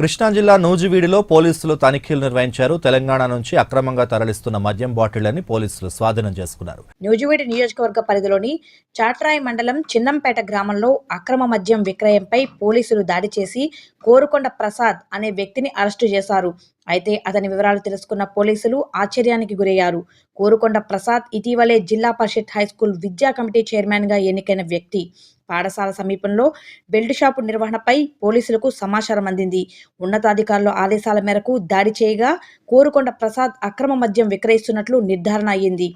కృష్ణా జిల్లా నూజివీడులో పోలీసులు తనిఖీలు నిర్వహించారు. తెలంగాణ నుంచి అక్రమంగా తరలిస్తున్న మద్యం బాటిళ్లని పోలీసులు స్వాధీనం చేసుకున్నారు. నూజివీడు నియోజకవర్గ పరిధిలోని చాట్రాయి మండలం చిన్నంపేట గ్రామంలో అక్రమ మద్యం విక్రయంపై పోలీసులు దాడి చేసి కోరుకొండ ప్రసాద్ అనే వ్యక్తిని అరెస్టు చేశారు. అయితే అతని వివరాలు తెలుసుకున్న పోలీసులు ఆశ్చర్యానికి గురయ్యారు. కోరుకొండ ప్రసాద్ ఇటీవలే జిల్లా పరిషత్ హైస్కూల్ విద్యా కమిటీ చైర్మన్ గా ఎన్నికైన వ్యక్తి. పాఠశాల సమీపంలో బెల్ట్ షాపు నిర్వహణపై పోలీసులకు సమాచారం అందింది. ఉన్నతాధికారుల ఆదేశాల మేరకు దాడి చేయగా కోరుకొండ ప్రసాద్ అక్రమ మద్యం విక్రయిస్తున్నట్లు నిర్ధారణ అయ్యింది.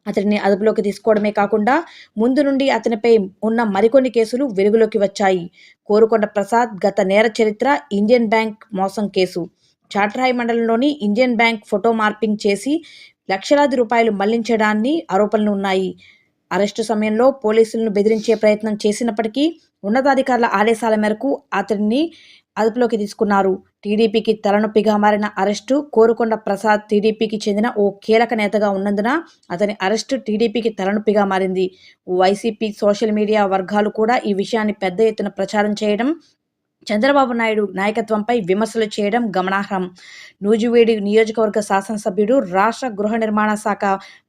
అతడిని అదుపులోకి తీసుకోవడమే కాకుండా ముందు నుండి అతనిపై ఉన్న మరికొన్ని కేసులు వెలుగులోకి వచ్చాయి. కోరుకొండ ప్రసాద్ గత నేర చరిత్ర ఇండియన్ బ్యాంక్ మోసం కేసు. చాట్రాయి మండలంలోని ఇండియన్ బ్యాంక్ ఫోటో మార్పింగ్ చేసి లక్షలాది రూపాయలు మళ్లించడాన్ని ఆరోపణలు ఉన్నాయి. అరెస్టు సమయంలో పోలీసులను బెదిరించే ప్రయత్నం చేసినప్పటికీ ఉన్నతాధికారుల ఆదేశాల మేరకు అతడిని అదుపులోకి తీసుకున్నారు. టీడీపీకి తలనొప్పిగా మారిన అరెస్టు. కోరుకొండ ప్రసాద్ టీడీపీకి చెందిన ఓ కీలక నేతగా ఉన్నందున అతని అరెస్టు టీడీపీకి తలనొప్పిగా మారింది. వైసీపీ సోషల్ మీడియా వర్గాలు కూడా ఈ విషయాన్ని పెద్ద ఎత్తున ప్రచారం చేయడం, చంద్రబాబు నాయుడు నాయకత్వంపై విమర్శలు చేయడం గమనార్హం. నూజివీడు నియోజకవర్గ శాసనసభ్యుడు, రాష్ట్ర గృహ నిర్మాణ శాఖ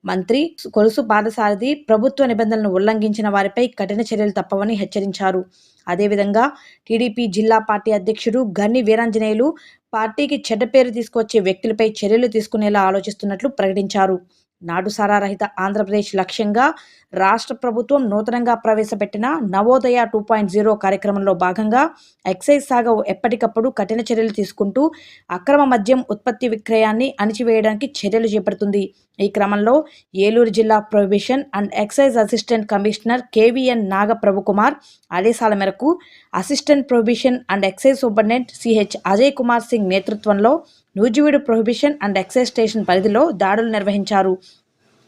మంత్రి కొలుసు పాదసారథి ప్రభుత్వ నిబంధనలను ఉల్లంఘించిన వారిపై కఠిన చర్యలు తప్పవని హెచ్చరించారు. అదేవిధంగా టీడీపీ జిల్లా పార్టీ అధ్యక్షుడు గన్ని వీరాంజనేయులు పార్టీకి చెడ్డ పేరు తీసుకొచ్చే వ్యక్తులపై చర్యలు తీసుకునేలా ఆలోచిస్తున్నట్లు ప్రకటించారు. నాటుసారా రహిత ఆంధ్రప్రదేశ్ లక్ష్యంగా రాష్ట్ర ప్రభుత్వం నూతనంగా ప్రవేశపెట్టిన నవోదయ 2.0 కార్యక్రమంలో భాగంగా ఎక్సైజ్ శాఖ ఎప్పటికప్పుడు కఠిన చర్యలు తీసుకుంటూ అక్రమ మద్యం ఉత్పత్తి విక్రయాన్ని అణిచివేయడానికి చర్యలు చేపడుతుంది. ఈ క్రమంలో ఏలూరు జిల్లా prohibition and excise assistant commissioner KVN Nagaprabhukumar ఆదేశాల మేరకు assistant prohibition and excise superintendent CH Ajay Kumar Singh నేతృత్వంలో Nuzvid prohibition and excise station పరిధిలో దాడులు నిర్వహించారు.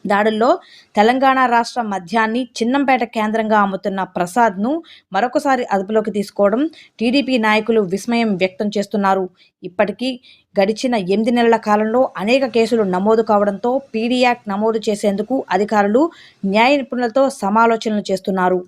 దాడుల్లో తెలంగాణ రాష్ట్ర మద్యాన్ని చిన్నంపేట కేంద్రంగా అమ్ముతున్న ప్రసాద్ను మరొకసారి అదుపులోకి తీసుకోవడం టీడీపీ నాయకులు విస్మయం వ్యక్తం చేస్తున్నారు. ఇప్పటికీ గడిచిన 8 నెలల కాలంలో అనేక కేసులు నమోదు కావడంతో పీడీ యాక్ట్ నమోదు చేసేందుకు అధికారులు న్యాయ నిపుణులతో సమాలోచనలు చేస్తున్నారు.